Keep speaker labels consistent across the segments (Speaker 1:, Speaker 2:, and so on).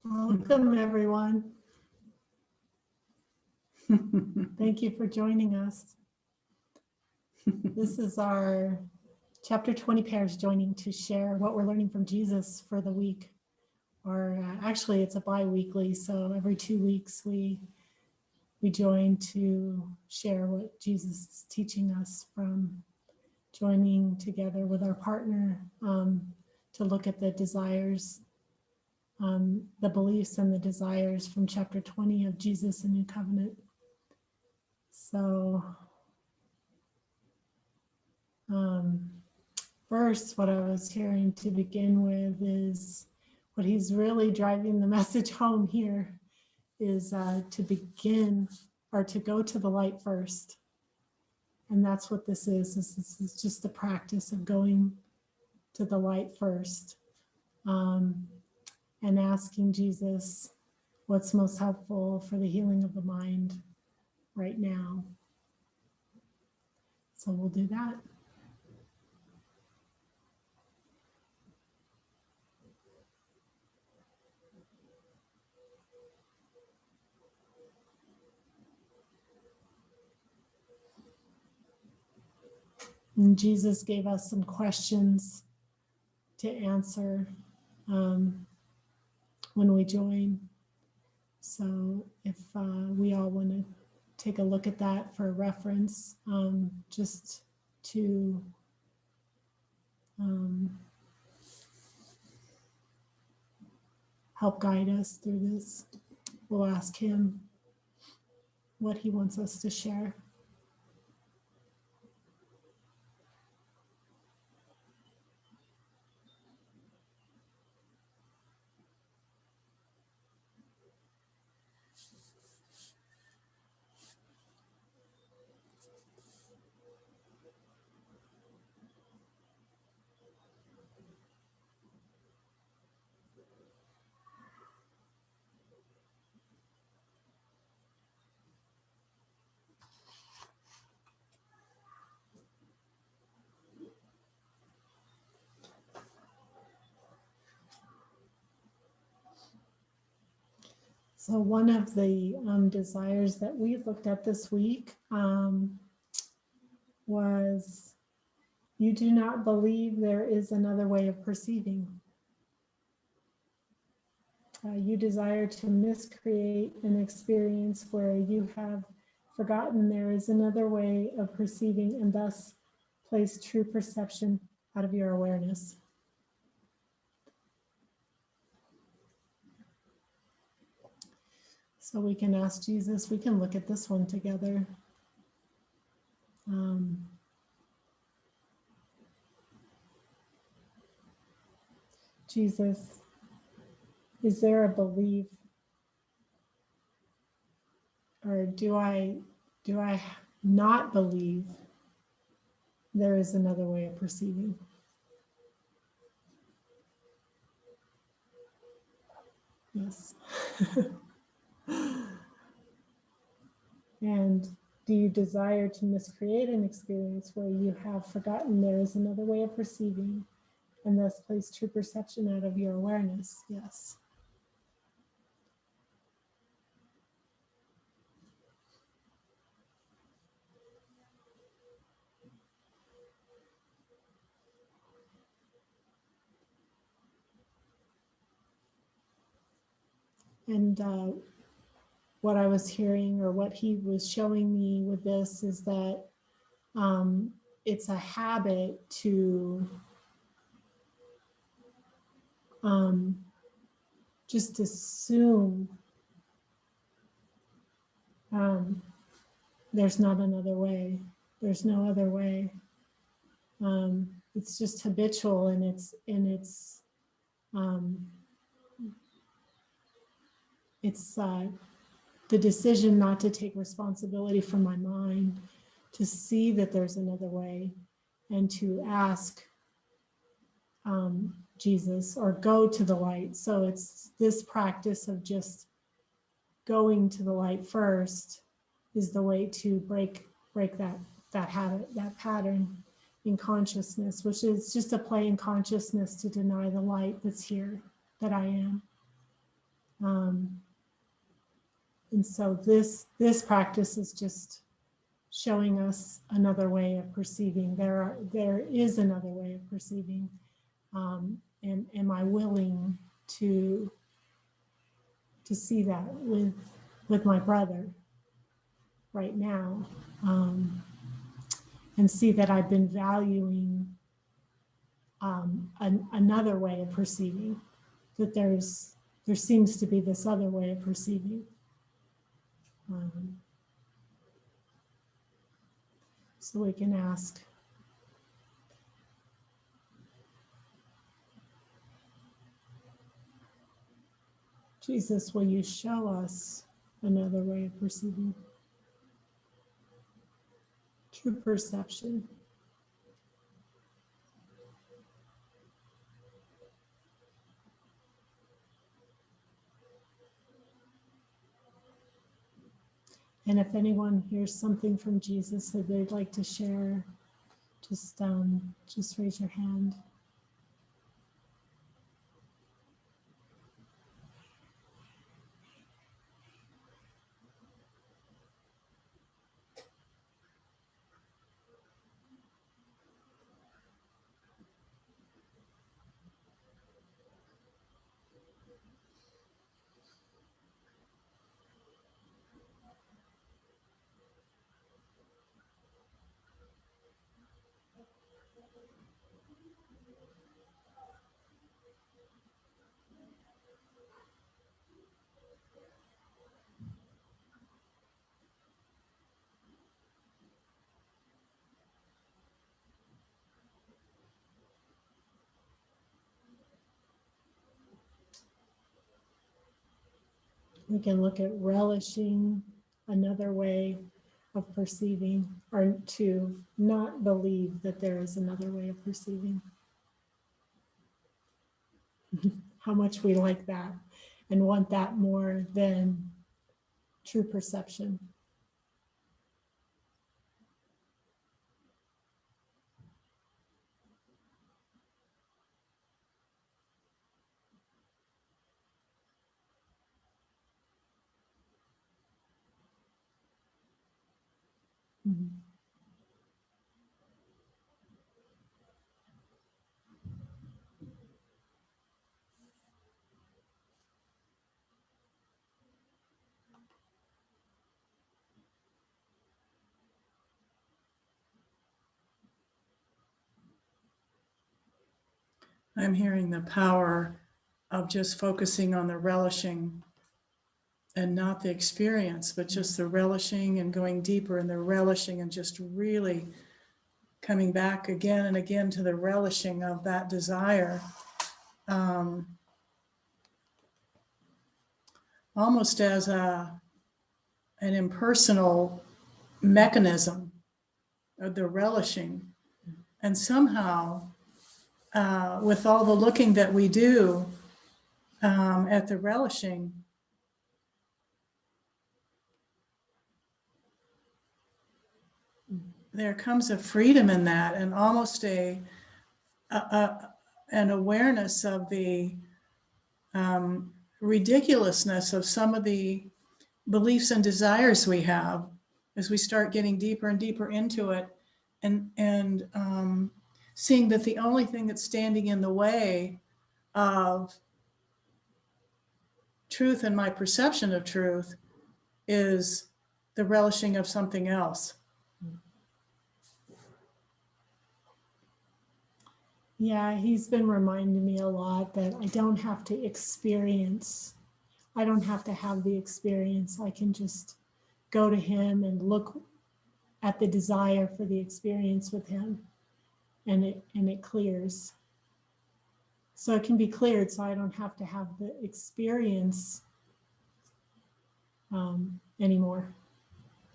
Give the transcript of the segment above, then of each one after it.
Speaker 1: Welcome, everyone. Thank you for joining us. This is our chapter 20 pairs joining to share what we're learning from Jesus for the week. Or actually, it's a bi-weekly, so every 2 weeks we join to share what Jesus is teaching us from joining together with our partner to look at the desires, the beliefs and the desires from chapter 20 of Jesus and New Covenant. So first, what I was hearing to begin with is what he's really driving the message home here is to begin or to go to the light first. And that's what this is. This is just the practice of going to the light first and asking Jesus what's most helpful for the healing of the mind right now. So we'll do that. And Jesus gave us some questions to answer when we join. So if we all want to take a look at that for reference, just to help guide us through this, we'll ask him what he wants us to share. So one of the desires that we looked at this week was, you do not believe there is another way of perceiving. You desire to miscreate an experience where you have forgotten there is another way of perceiving and thus place true perception out of your awareness. So we can ask Jesus, we can look at this one together. Jesus, is there a belief, or do I not believe there is another way of perceiving? Yes. And do you desire to miscreate an experience where you have forgotten there is another way of perceiving and thus place true perception out of your awareness? Yes. And what I was hearing, or what he was showing me with this, is that it's a habit to just assume there's not another way. There's no other way. It's just habitual, and it's the decision not to take responsibility for my mind, to see that there's another way, and to ask Jesus, or go to the light. So it's this practice of just going to the light first is the way to break that habit, that pattern in consciousness, which is just a play in consciousness to deny the light that's here, that I am. And so this practice is just showing us another way of perceiving. There is another way of perceiving. And am I willing to see that with my brother right now, and see that I've been valuing another way of perceiving, that there seems to be this other way of perceiving. So we can ask, Jesus, will you show us another way of perceiving? True perception. And if anyone hears something from Jesus that they'd like to share, just raise your hand. We can look at relishing another way of perceiving, or to not believe that there is another way of perceiving. How much we like that and want that more than true perception. Mm-hmm.
Speaker 2: I'm hearing the power of just focusing on the relishing and not the experience, but just the relishing and going deeper in the relishing and just really coming back again and again to the relishing of that desire. Almost as an impersonal mechanism of the relishing. And somehow, with all the looking that we do at the relishing, there comes a freedom in that, and almost an awareness of the ridiculousness of some of the beliefs and desires we have as we start getting deeper and deeper into it, and seeing that the only thing that's standing in the way of truth and my perception of truth is the relishing of something else.
Speaker 1: Yeah, he's been reminding me a lot that I don't have to have the experience. I can just go to him and look at the desire for the experience with him, and it clears. So it can be cleared, so I don't have to have the experience anymore.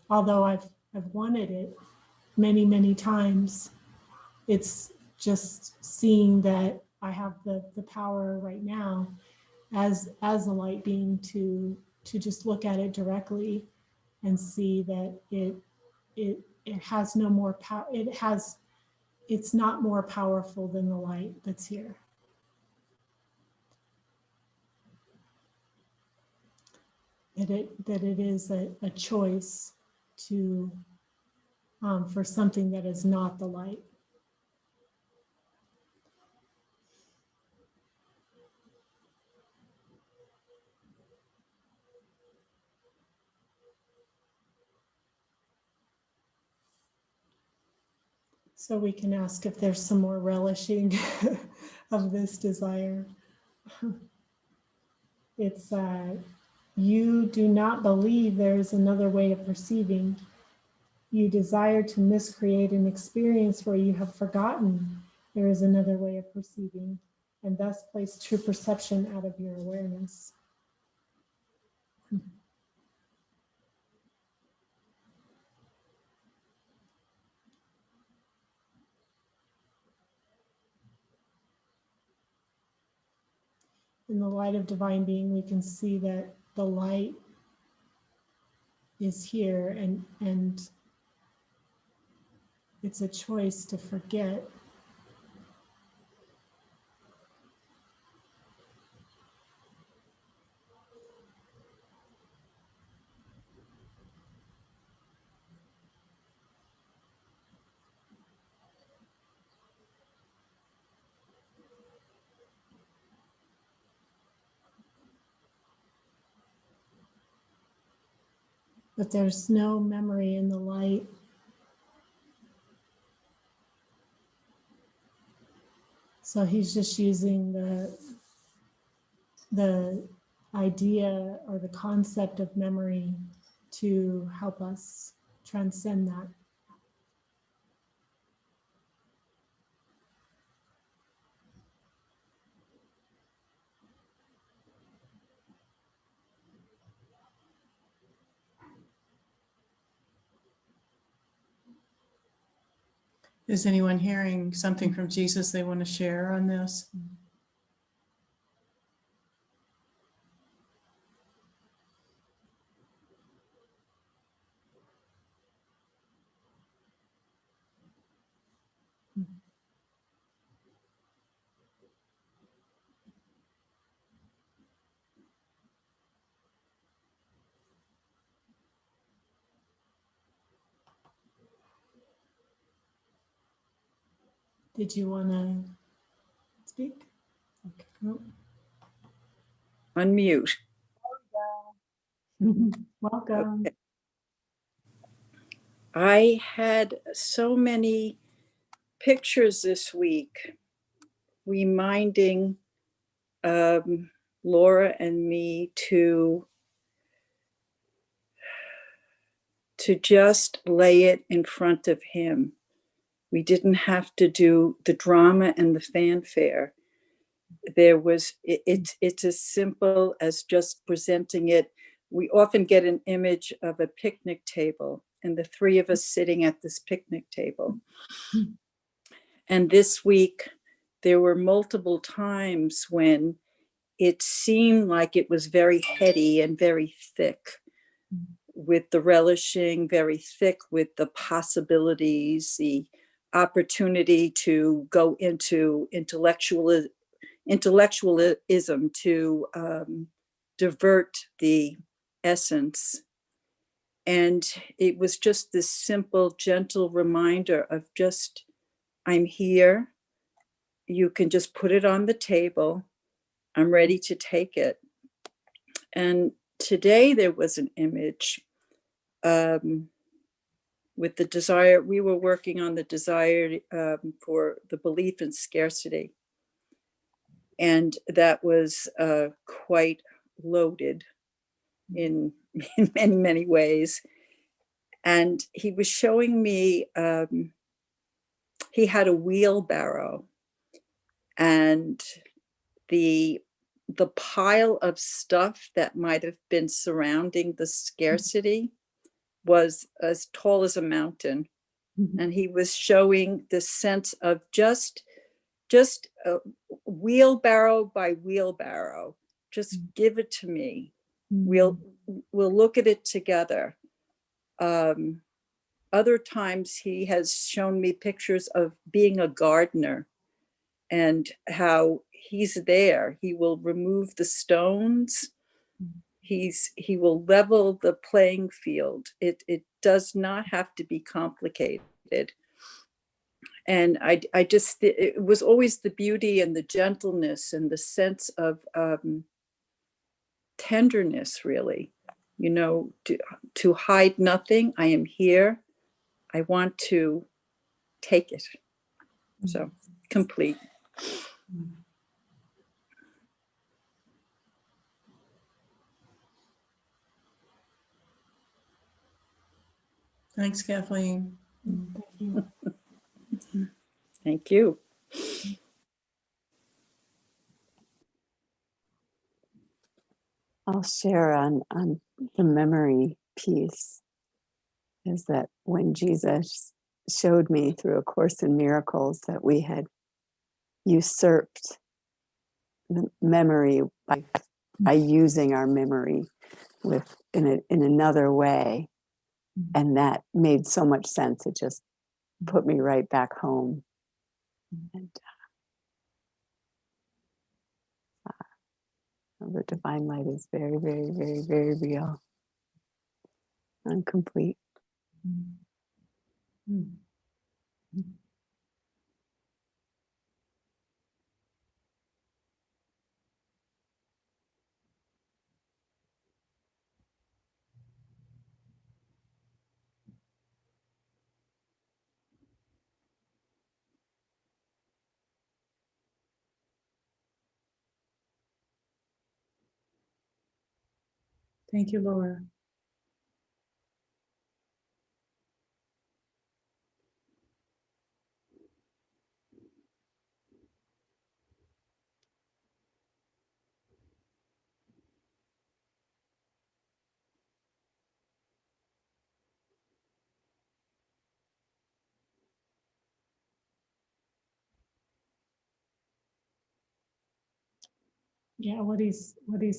Speaker 1: Although I've wanted it many times, it's just seeing that I have the power right now as a light being to just look at it directly and see that it has no more power. It's not more powerful than the light that's here. that it is a choice to for something that is not the light. So we can ask if there's some more relishing of this desire. It's you do not believe there is another way of perceiving. You desire to miscreate an experience where you have forgotten there is another way of perceiving, and thus place true perception out of your awareness. In the light of divine being, we can see that the light is here, and it's a choice to forget. But there's no memory in the light. So he's just using the idea or the concept of memory to help us transcend that.
Speaker 2: Is anyone hearing something from Jesus they want to share on this?
Speaker 1: Did you want to speak? Okay. Oh.
Speaker 3: Unmute.
Speaker 1: Welcome.
Speaker 3: Okay. I had so many pictures this week reminding Laura and me to just lay it in front of him. We didn't have to do the drama and the fanfare. There was, it's as simple as just presenting it. We often get an image of a picnic table and the three of us sitting at this picnic table. And this week, there were multiple times when it seemed like it was very heady and very thick, with the relishing, very thick with the possibilities, the opportunity to go into intellectualism to divert the essence. And it was just this simple, gentle reminder of just, I'm here. You can just put it on the table. I'm ready to take it. And today there was an image with the desire. We were working on the desire for the belief in scarcity. And that was quite loaded in many, many ways. And he was showing me, he had a wheelbarrow, and the pile of stuff that might have been surrounding the scarcity was as tall as a mountain. And he was showing the sense of just wheelbarrow by wheelbarrow, just give it to me. We'll look at it together. Other times he has shown me pictures of being a gardener and how he's there. He will remove the stones. he will level the playing field. It does not have to be complicated. And I just, it was always the beauty and the gentleness and the sense of tenderness, really, to hide nothing. I am here. I want to take it. So complete.
Speaker 2: Thanks, Kathleen.
Speaker 1: Thank you.
Speaker 3: Thank you.
Speaker 4: I'll share on the memory piece, is that when Jesus showed me through A Course in Miracles that we had usurped the memory by using our memory in another way, and that made so much sense. It just put me right back home. And the divine light is very, very, very, very real and complete.
Speaker 2: Thank you, Laura.
Speaker 1: Yeah, what he's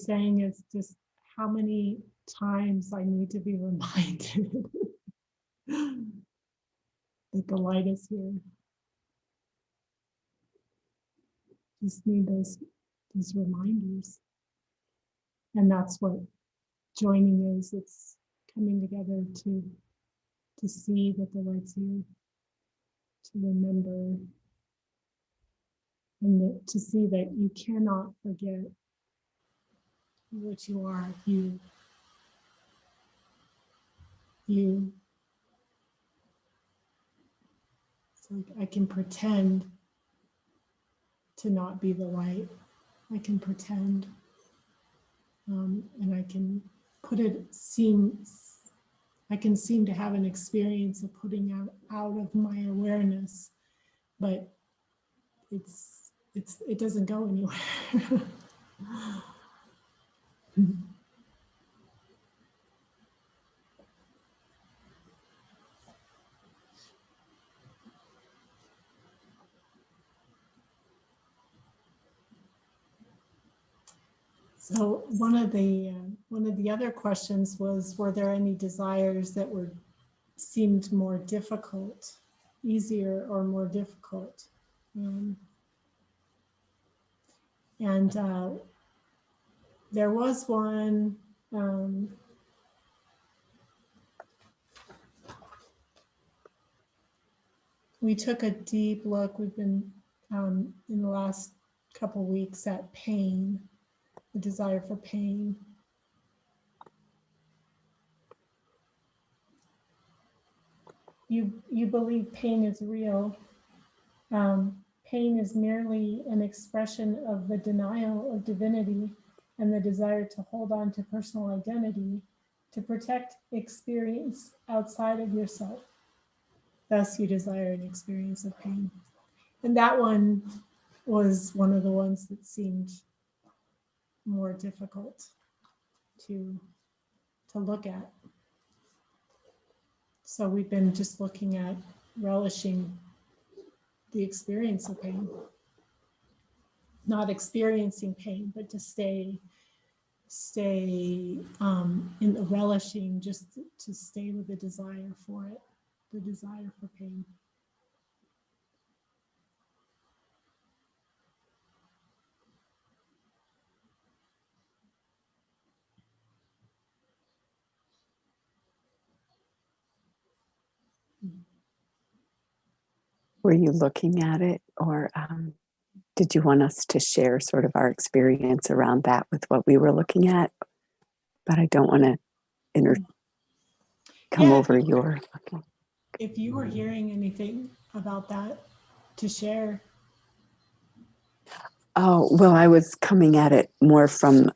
Speaker 1: saying is just how many times I need to be reminded that the light is here. Just need those reminders. And that's what joining is. It's coming together to see that the light's here, to remember, and to see that you cannot forget what you are. You. It's like I can pretend to not be the light. I can pretend, and I can I can seem to have an experience of putting out of my awareness, but it doesn't go anywhere. So one of the other questions was, were there any desires that seemed more difficult, easier or more difficult? And there was one. We took a deep look. We've been in the last couple weeks at pain, the desire for pain. You believe pain is real. Pain is merely an expression of the denial of divinity and the desire to hold on to personal identity to protect experience outside of yourself. Thus, you desire an experience of pain. And that one was one of the ones that seemed more difficult to look at. So we've been just looking at relishing the experience of pain, not experiencing pain, but to stay in the relishing, just to stay with the desire for it, the desire for pain.
Speaker 4: were you looking at it, or did you want us to share sort of our experience around that with what we were looking at? But I don't want to come
Speaker 1: Yeah,
Speaker 4: over your. Okay.
Speaker 1: if you were hearing anything about that to share.
Speaker 4: Oh, well, I was coming at it more from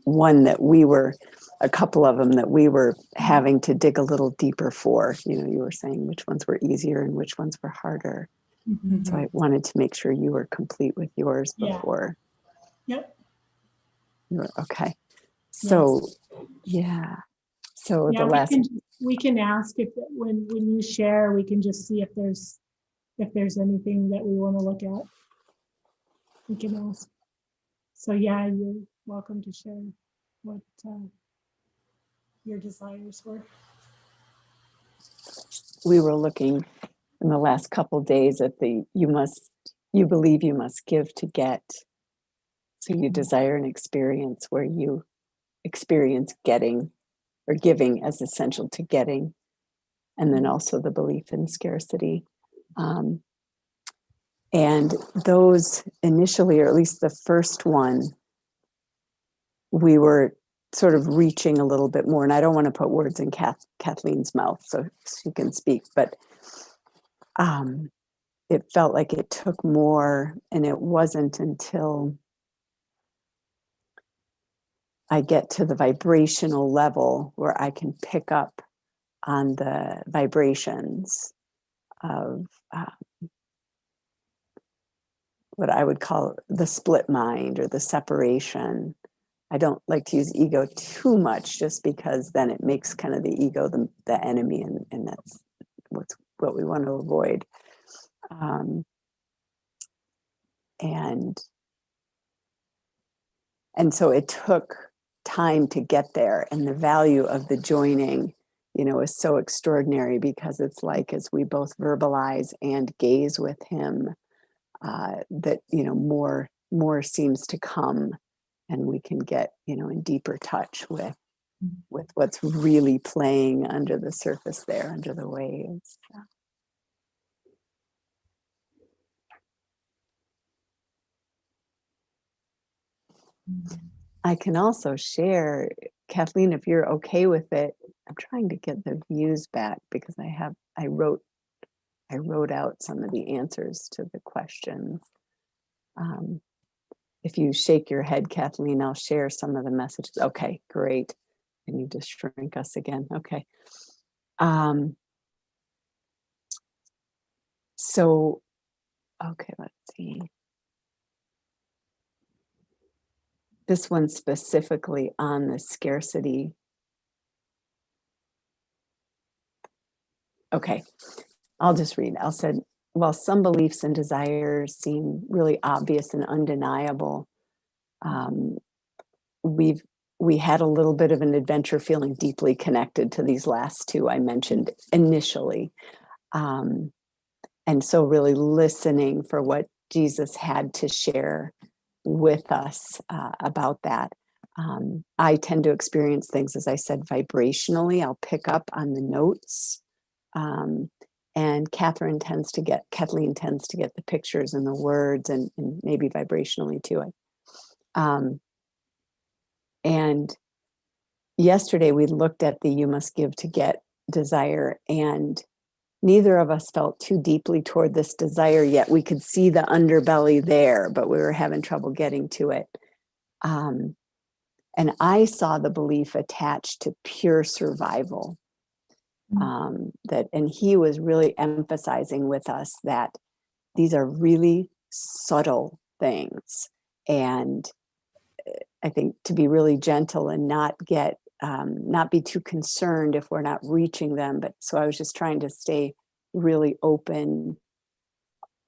Speaker 4: one that we were, a couple of them that we were having to dig a little deeper for. You know, you were saying which ones were easier and which ones were harder.
Speaker 1: Mhm.
Speaker 4: So I wanted to make sure you were complete with yours
Speaker 1: Yeah.
Speaker 4: before.
Speaker 1: Yep.
Speaker 4: You were, okay. So, yeah. So
Speaker 1: Yeah,
Speaker 4: the last,
Speaker 1: we can ask if when you share, we can just see if there's anything that we want to look at. We can ask. So yeah, you're welcome to share what your desires were.
Speaker 4: we were looking in the last couple days at the you believe you must give to get. So you desire an experience where you experience getting or giving as essential to getting, and then also the belief in scarcity. And those initially, or at least the first one, we were sort of reaching a little bit more. And I don't want to put words in Kathleen's mouth so she can speak, but it felt like it took more, and it wasn't until I get to the vibrational level where I can pick up on the vibrations of what I would call the split mind or the separation. I don't like to use ego too much, just because then it makes kind of the ego the enemy, and that's what we want to avoid. And so it took time to get there, and the value of the joining, is so extraordinary, because it's like, as we both verbalize and gaze with him, that more seems to come, and we can get in deeper touch with what's really playing under the surface there, under the waves. I can also share, Kathleen, if you're okay with it. I'm trying to get the views back, because I wrote out some of the answers to the questions. If you shake your head, Kathleen, I'll share some of the messages. Okay, great. And you just shrink us again. Okay. So, okay, let's see. This one specifically on the scarcity. Okay, I'll just read. I'll say, while some beliefs and desires seem really obvious and undeniable, we had a little bit of an adventure feeling deeply connected to these last two I mentioned initially. And so really listening for what Jesus had to share with us about that. I tend to experience things, as I said, vibrationally. I'll pick up on the notes. And Kathleen tends to get the pictures and the words, and maybe vibrationally too. And yesterday we looked at the you must give to get desire, and neither of us felt too deeply toward this desire yet. We could see the underbelly there, but we were having trouble getting to it. And I saw the belief attached to pure survival. And he was really emphasizing with us that these are really subtle things, and I think to be really gentle and not be too concerned if we're not reaching them. But so I was just trying to stay really open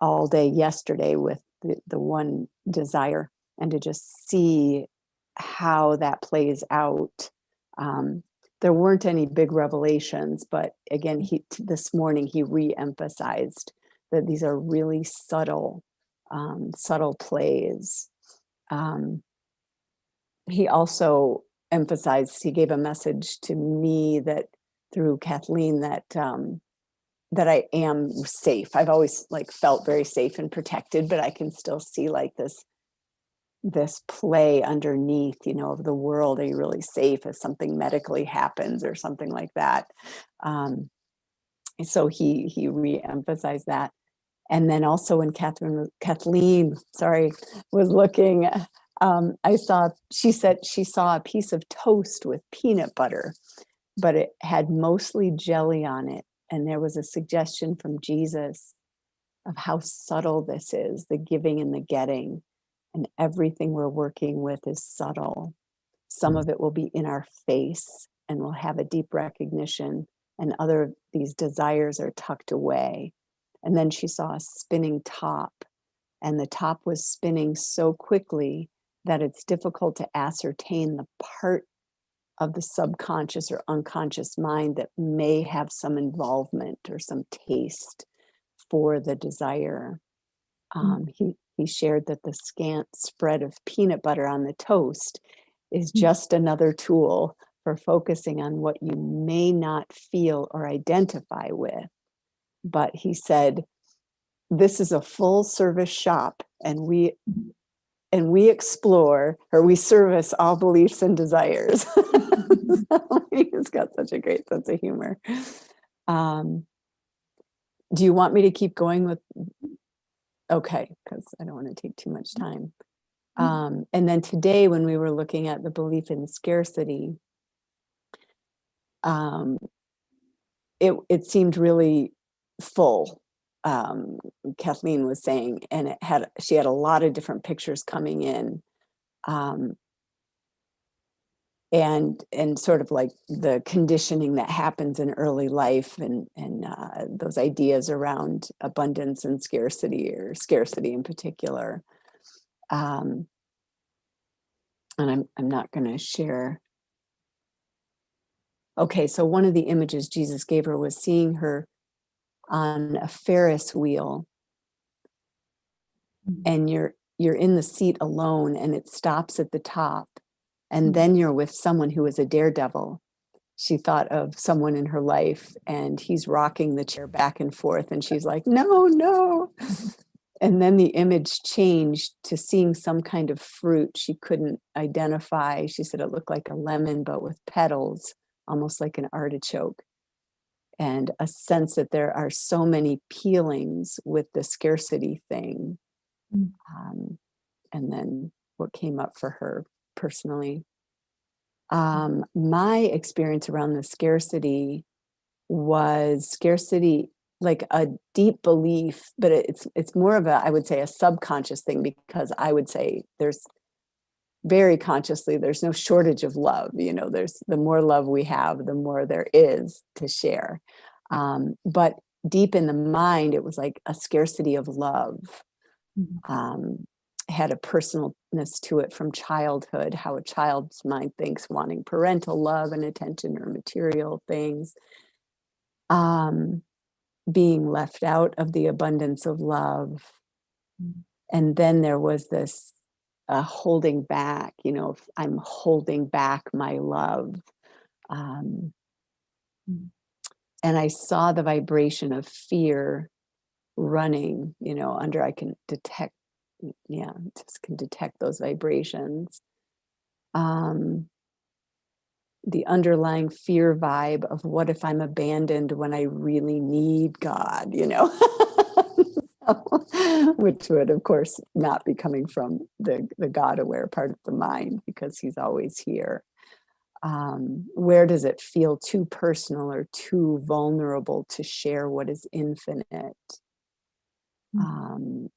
Speaker 4: all day yesterday with the one desire, and to just see how that plays out. There weren't any big revelations, but again, this morning he re-emphasized that these are really subtle plays. He also emphasized, he gave a message to me that through Kathleen, that I am safe. I've always like felt very safe and protected, but I can still see like this play underneath, of the world. Are you really safe if something medically happens or something like that? So he re-emphasized that. And then also when Kathleen, was looking, she said she saw a piece of toast with peanut butter, but it had mostly jelly on it. And there was a suggestion from Jesus of how subtle this is, the giving and the getting. And everything we're working with is subtle. Some of it will be in our face and we'll have a deep recognition, and these desires are tucked away. And then she saw a spinning top, and the top was spinning so quickly that it's difficult to ascertain the part of the subconscious or unconscious mind that may have some involvement or some taste for the desire. He shared that the scant spread of peanut butter on the toast is just another tool for focusing on what you may not feel or identify with. But he said, this is a full service shop, and we explore, or we service all beliefs and desires. So he's got such a great sense of humor. Do you want me to keep going with? Okay, because I don't want to take too much time. And then today, when we were looking at the belief in scarcity, it seemed really full. Kathleen was saying, and she had a lot of different pictures coming in, and sort of like the conditioning that happens in early life, and those ideas around abundance and scarcity, or scarcity in particular. And I'm not going to share. Okay, so one of the images Jesus gave her was seeing her on a Ferris wheel, and you're in the seat alone, and it stops at the top, and then you're with someone who is a daredevil. She thought of someone in her life, and he's rocking the chair back and forth, and she's like, no. And then the image changed to seeing some kind of fruit she couldn't identify. She said it looked like a lemon, but with petals, almost like an artichoke. And a sense that there are so many peelings with the scarcity thing. And then what came up for her personally. My experience around the scarcity was scarcity, like a deep belief, but it's more of I would say a subconscious thing, because I would say there's very consciously, there's no shortage of love. There's the more love we have, the more there is to share. But deep in the mind, it was like a scarcity of love. Had a personalness to it from childhood, how a child's mind thinks, wanting parental love and attention or material things, being left out of the abundance of love. And then there was this holding back, I'm holding back my love. And I saw the vibration of fear running, I can detect, just can detect those vibrations. The underlying fear vibe of what if I'm abandoned when I really need God, which would, of course, not be coming from the God-aware part of the mind, because he's always here. Where does it feel too personal or too vulnerable to share what is infinite?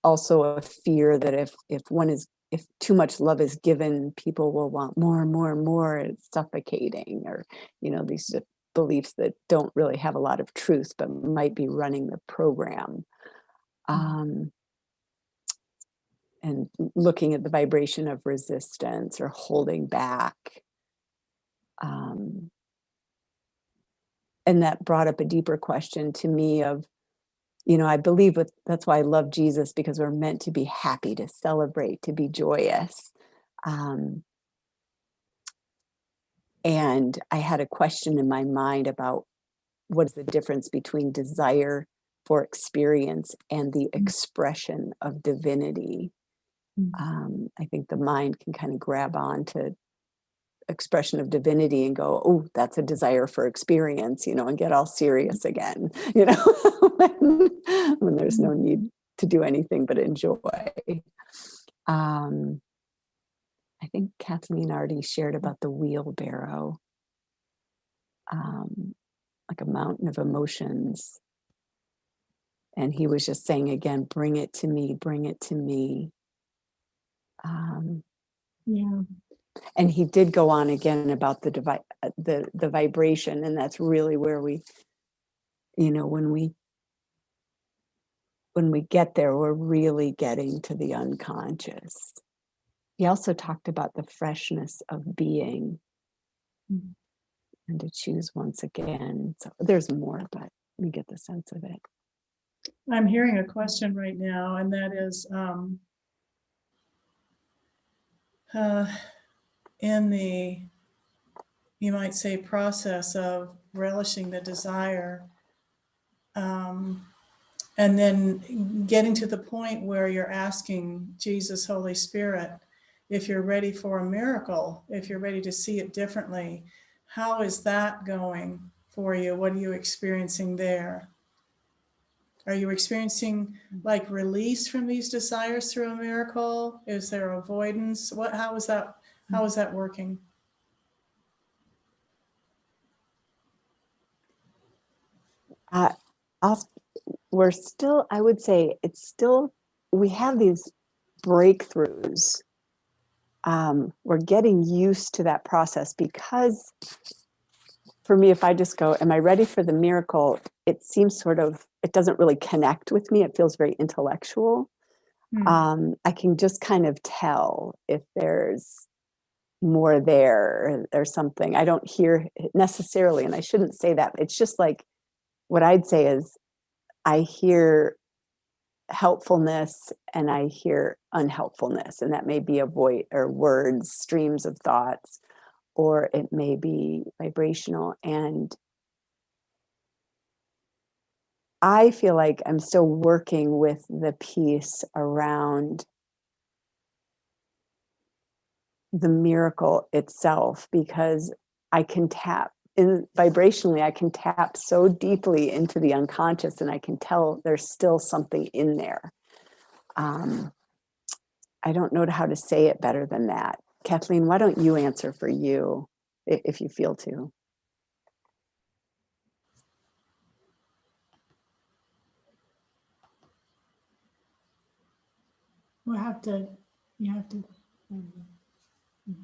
Speaker 4: Also a fear that if too much love is given, people will want more and more and more. It's suffocating, or these beliefs that don't really have a lot of truth but might be running the program. And looking at the vibration of resistance or holding back. And that brought up a deeper question to me of, I believe that's why I love Jesus, because we're meant to be happy, to celebrate, to be joyous. And I had a question in my mind about what is the difference between desire for experience and the expression of divinity. I think the mind can kind of grab on to expression of divinity and go, oh, that's a desire for experience, and get all serious again, when there's no need to do anything but enjoy. I think Kathleen already shared about the wheelbarrow, like a mountain of emotions. And he was just saying again, bring it to me, bring it to me.
Speaker 1: Yeah.
Speaker 4: And he did go on again about the vibration, and that's really where we, when we get there, we're really getting to the unconscious. He also talked about the freshness of being, and to choose once again. So there's more, but we get the sense of it.
Speaker 2: I'm hearing a question right now, and that is, in the, you might say, process of relishing the desire, and then getting to the point where you're asking Jesus, Holy Spirit, if you're ready for a miracle, if you're ready to see it differently, how is that going for you? What are you experiencing there? Are you experiencing like release from these desires through a miracle? Is there avoidance? How is that working?
Speaker 4: We're still, I would say, we have these breakthroughs. We're getting used to that process, because for me, if I just go, am I ready for the miracle? It seems it doesn't really connect with me. It feels very intellectual. I can just kind of tell if there's more there or something. I don't hear it necessarily, and I shouldn't say that. It's just like, what I'd say is, I hear helpfulness and I hear unhelpfulness, and that may be a voice or words, streams of thoughts, or it may be vibrational. And I feel like I'm still working with the piece around the miracle itself, because I can vibrationally, I can tap so deeply into the unconscious, and I can tell there's still something in there. I don't know how to say it better than that. Kathleen, why don't you answer for you, if you feel to?
Speaker 1: You have to.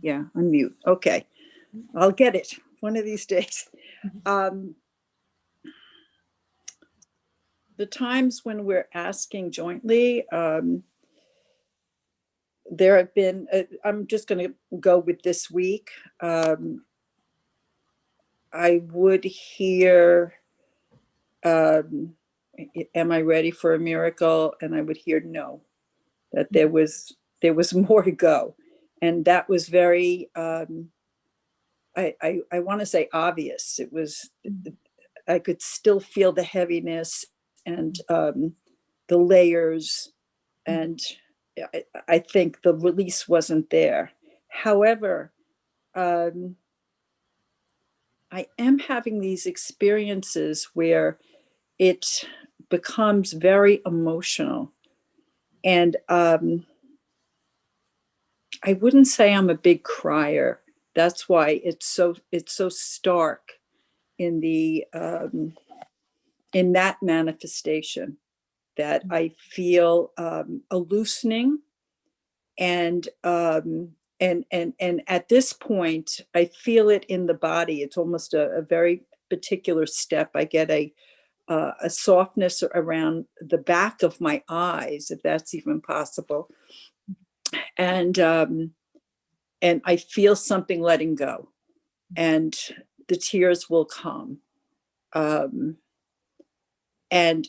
Speaker 3: Yeah, unmute. Okay, I'll get it one of these days. The times when we're asking jointly, there have been, I'm just going to go with this week. I would hear, am I ready for a miracle? And I would hear no, that there was more to go. And that was very, I want to say obvious. It was, I could still feel the heaviness and the layers, and I think the release wasn't there. However, I am having these experiences where it becomes very emotional. And I wouldn't say I'm a big crier. That's why it's so stark in the in that manifestation, that I feel a loosening, and at this point I feel it in the body. It's almost a very particular step. I get a softness around the back of my eyes, if that's even possible, and I feel something letting go, and the tears will come, and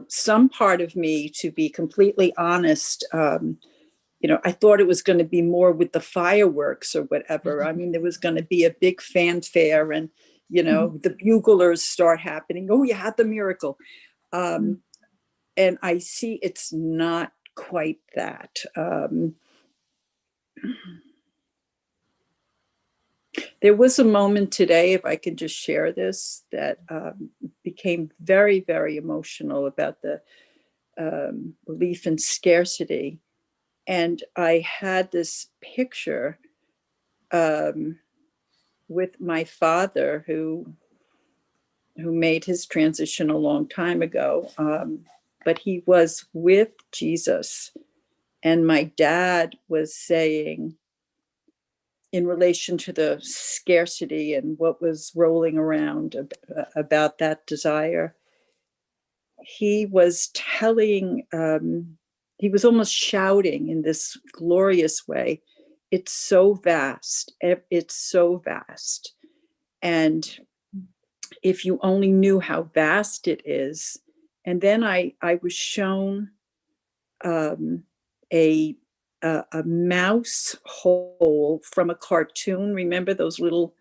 Speaker 3: some part of me, to be completely honest, I thought it was going to be more with the fireworks or whatever. I mean, there was going to be a big fanfare, and the buglers start happening. Oh, you had the miracle. And I see it's not quite that. There was a moment today, if I can just share this, that became very, very emotional about the belief in scarcity. And I had this picture with my father who made his transition a long time ago. But he was with Jesus. And my dad was saying, in relation to the scarcity and what was rolling around about that desire, he was telling, he was almost shouting in this glorious way, it's so vast, it's so vast. And if you only knew how vast it is. And then I was shown a mouse hole from a cartoon. Remember those little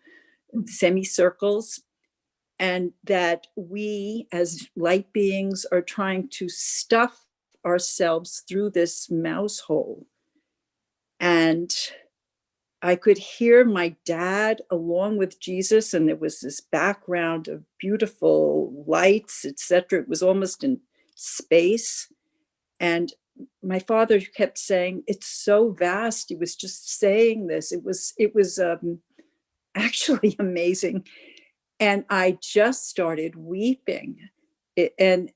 Speaker 3: semicircles? And that we as light beings are trying to stuff ourselves through this mouse hole. And I could hear my dad along with Jesus, and there was this background of beautiful lights, etc. It was almost in space. And my father kept saying, it's so vast. He was just saying this. It was actually amazing. And I just started weeping. And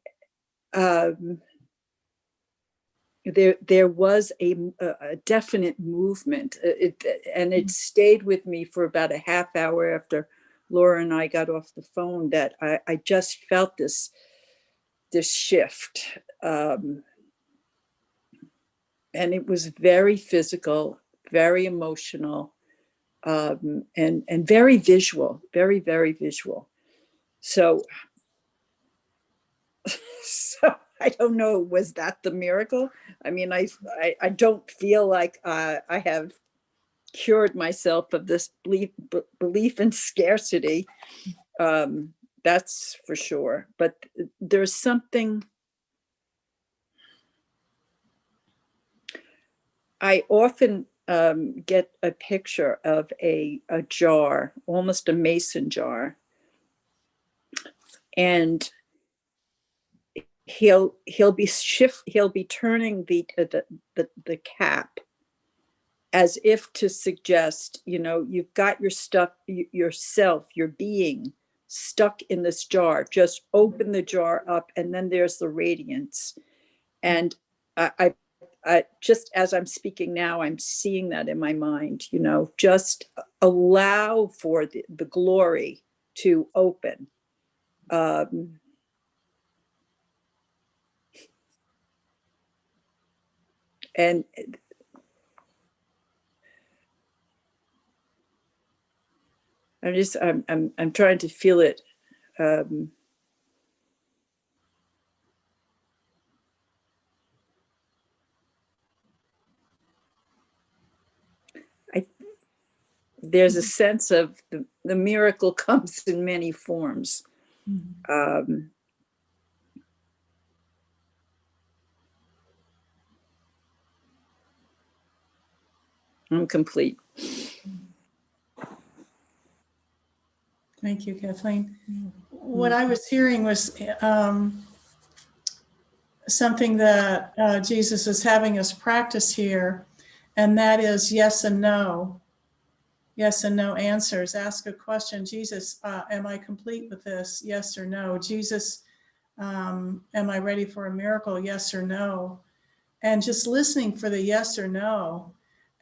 Speaker 3: there was a definite movement. And it stayed with me for about a half hour after Laura and I got off the phone, that I just felt this shift. And it was very physical, very emotional, and very visual, very, very visual. So I don't know, was that the miracle? I mean, I don't feel like I have cured myself of this belief in scarcity. That's for sure. But there's something. I often get a picture of a jar, almost a mason jar, and he'll be turning the cap as if to suggest, you've got your stuff, yourself, your being stuck in this jar. Just open the jar up, and then there's the radiance. And I just as I'm speaking now, I'm seeing that in my mind, just allow for the glory to open. And I'm trying to feel it. There's a sense of the miracle comes in many forms. I'm complete.
Speaker 2: Thank you, Kathleen. What I was hearing was something that Jesus is having us practice here, and that is yes and no. Yes and no answers. Ask a question. Jesus, am I complete with this? Yes or no. Jesus, am I ready for a miracle? Yes or no. And just listening for the yes or no.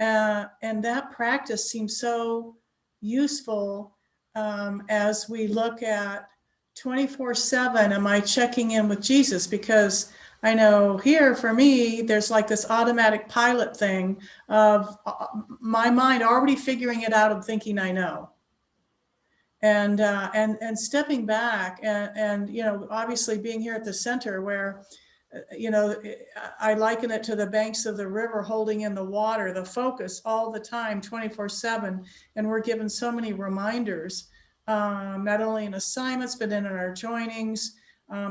Speaker 2: And that practice seems so useful as we look at 24/7, am I checking in with Jesus? Because I know here for me, there's like this automatic pilot thing of my mind already figuring it out and thinking I know. And stepping back and obviously being here at the center where I liken it to the banks of the river holding in the water, the focus all the time, 24/7. And we're given so many reminders not only in assignments, but in our joinings,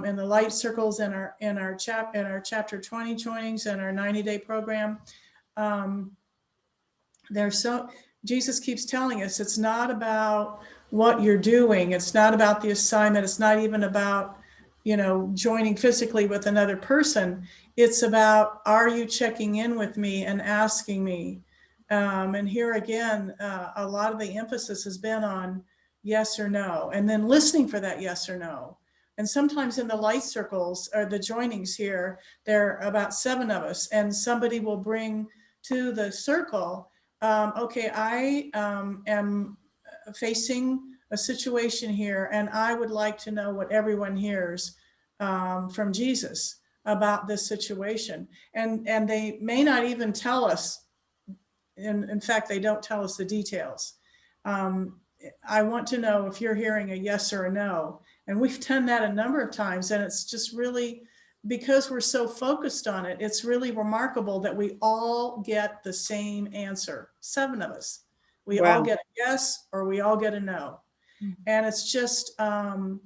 Speaker 2: in the light circles, in our chapter 20 joinings, and our 90-day program. Jesus keeps telling us it's not about what you're doing. It's not about the assignment. It's not even about, joining physically with another person. It's about, are you checking in with me and asking me? And here again, a lot of the emphasis has been on yes or no, and then listening for that yes or no. And sometimes in the light circles or the joinings here, there are about 7 of us, and somebody will bring to the circle, okay, I am facing a situation here, and I would like to know what everyone hears from Jesus about this situation. And they may not even tell us. In fact, they don't tell us the details. I want to know if you're hearing a yes or a no. And we've done that a number of times, and it's just really, because we're so focused on it, it's really remarkable that we all get the same answer. 7 of us. We all get a yes, or we all get a no. And it's just the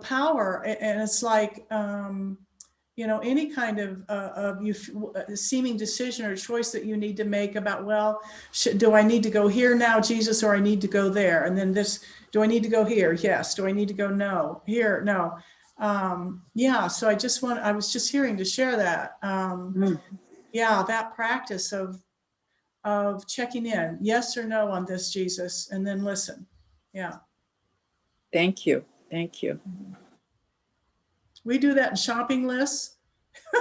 Speaker 2: power, and it's like, any kind of seeming decision or choice that you need to make about, well, do I need to go here now, Jesus, or I need to go there? And then this, do I need to go here? Yes. Do I need to go no? Here? No. So I was just hearing to share that. That practice of checking in, yes or no on this, Jesus, and then listen. Yeah.
Speaker 3: Thank you. Thank you.
Speaker 2: We do that in shopping lists.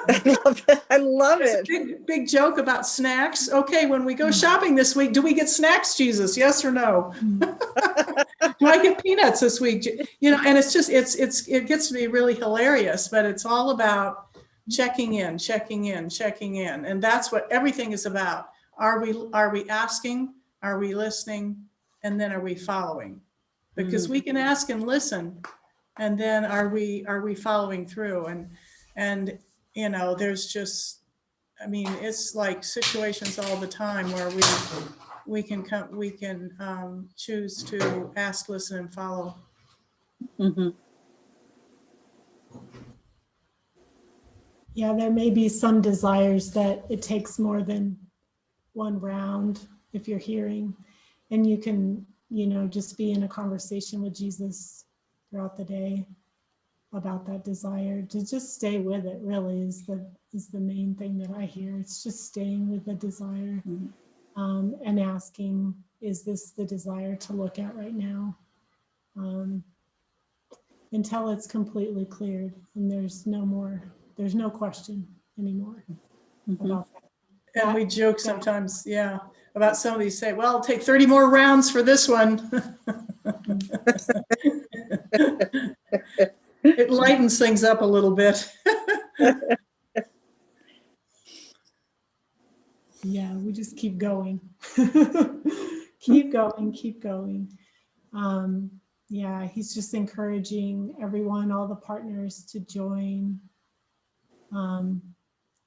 Speaker 3: I love it. I love it.
Speaker 2: Big joke about snacks. Okay, when we go shopping this week, do we get snacks, Jesus? Yes or no? Do I get peanuts this week? And it's just it gets to be really hilarious, but it's all about checking in, and that's what everything is about. Are we asking? Are we listening? And then are we following? Because we can ask and listen, and then are we following through? And there's just, it's like situations all the time where we can choose to ask, listen, and follow.
Speaker 3: Mm-hmm.
Speaker 1: Yeah, there may be some desires that it takes more than one round if you're hearing, and you can, just be in a conversation with Jesus throughout the day about that desire. To just stay with it really is the main thing that I hear. It's just staying with the desire, and asking, is this the desire to look at right now? Until it's completely cleared and there's no question anymore about that.
Speaker 2: And we joke sometimes, about some of these, say, well, it'll take 30 more rounds for this one. It lightens things up a little bit.
Speaker 1: Yeah, we just keep going. Keep going. He's just encouraging everyone, all the partners, to join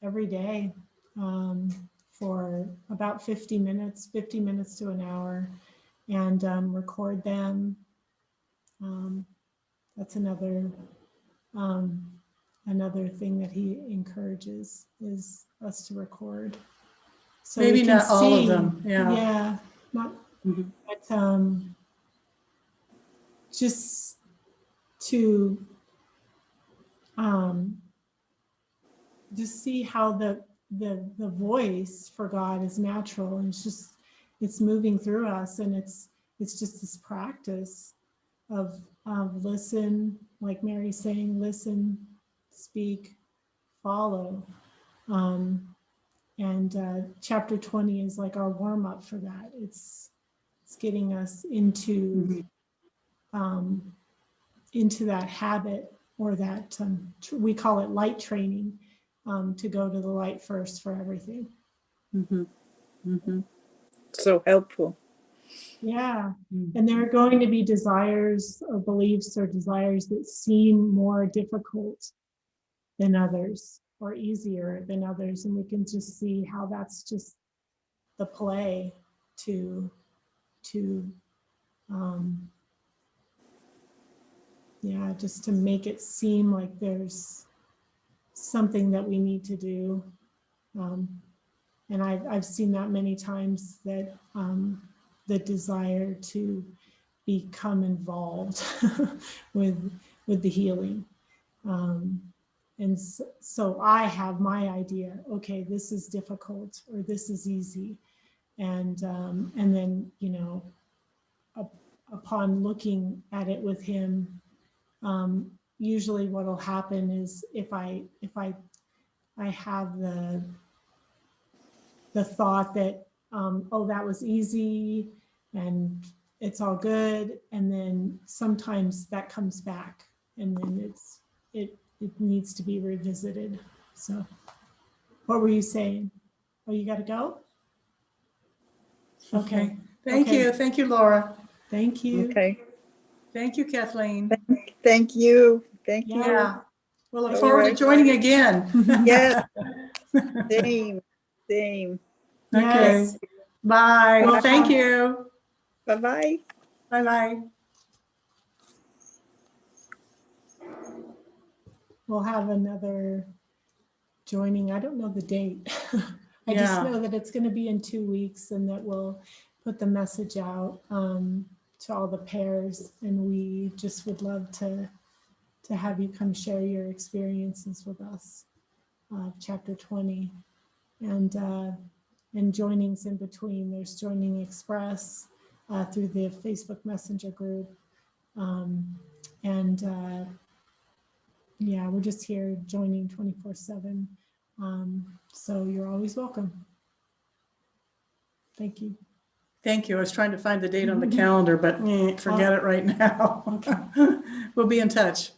Speaker 1: every day for about 50 minutes to an hour, and record them. That's another thing that he encourages, is us to record. So
Speaker 2: maybe not all of them.
Speaker 1: Yeah. Not, but just to just see how the voice for God is natural, and it's moving through us, and it's just this practice of listen, like Mary's saying, listen, speak, follow. And chapter 20 is like our warm up for that. It's getting us into that habit, or that we call it light training, to go to the light first for everything.
Speaker 3: So helpful.
Speaker 1: Yeah. And there are going to be desires or beliefs or desires that seem more difficult than others, or easier than others, and we can just see how that's just the play to yeah, just to make it seem like there's something that we need to do. And I've seen that many times, that the desire to become involved with the healing. And so I have my idea, okay, this is difficult or this is easy. And then, you know, upon looking at it with him, usually what'll happen is if I have the thought that, oh, that was easy and it's all good. And then sometimes that comes back, and then it needs to be revisited. So what were you saying? Oh, you got to go? Okay.
Speaker 2: Thank
Speaker 1: Okay.
Speaker 2: you. Thank you, Laura.
Speaker 1: Thank you.
Speaker 3: Okay.
Speaker 2: Thank you, Kathleen.
Speaker 3: Thank you. Thank you.
Speaker 2: Yeah. We'll look
Speaker 3: All
Speaker 2: forward to
Speaker 3: right.
Speaker 2: joining again.
Speaker 3: Yes. Same. Same.
Speaker 2: Okay.
Speaker 1: Yes.
Speaker 2: Bye.
Speaker 1: Well,
Speaker 2: Thank you.
Speaker 3: Bye-bye.
Speaker 2: Bye-bye.
Speaker 1: We'll have another joining. I don't know the date. I just
Speaker 2: Yeah.
Speaker 1: know that it's going to be in 2 weeks, and that we'll put the message out to all the pairs. And we just would love to have you come share your experiences with us, chapter 20. And joinings in between. There's Joining Express through the Facebook Messenger group. Yeah, we're just here joining 24/7. So you're always welcome. Thank you.
Speaker 2: Thank you. I was trying to find the date on the calendar, but forget it right now.
Speaker 1: Okay.
Speaker 2: We'll be in touch.